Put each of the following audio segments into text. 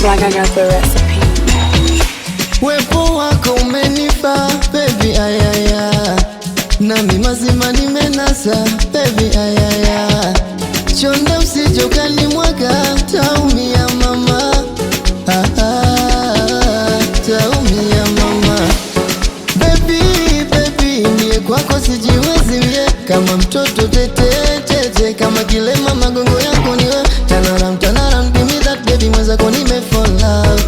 Like I got the recipe. Wepo wako umenipa baby ayaya, nami mazima nimenasa baby ayaya. Chonde usijokani mwaka taumia mama, taumia mama. Baby niye kwako sijiwezi mie, kama mtoto tete kama kilema magongo yako niwe. Tanaram give me that baby, mwenzako nimefall love.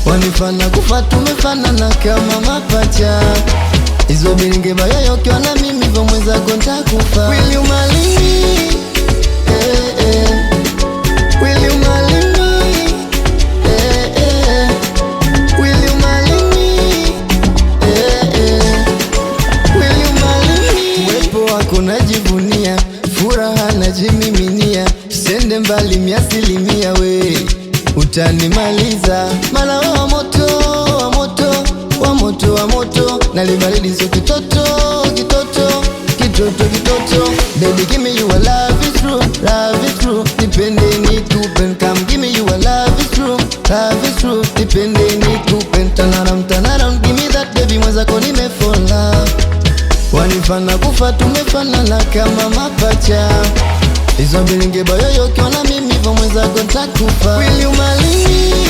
Wanifana kufa tumefanana kama mapacha, hizo bilinge bayo ukiwa na mimi hivyo mwenzako nitakufa. Will you marry me? Will you marry me? Will you marry me? Will you marry me? Wepo wako najivunia, furaha najimiminia, sende mbali miasilimia we utanimaliza. Mala wa moto nalibaridi so kitoto. Baby give me you a love is true, nipende nikupe. Come give me you a love is true, nipende nikupe. Tanaram give me that baby, mwenzako nimefall love. Wanifana kufa tumefanana kama mapacha, hizo bilinge bayo ukiwa na mimi hivyo mwenzako nitakufa. Will you marry me?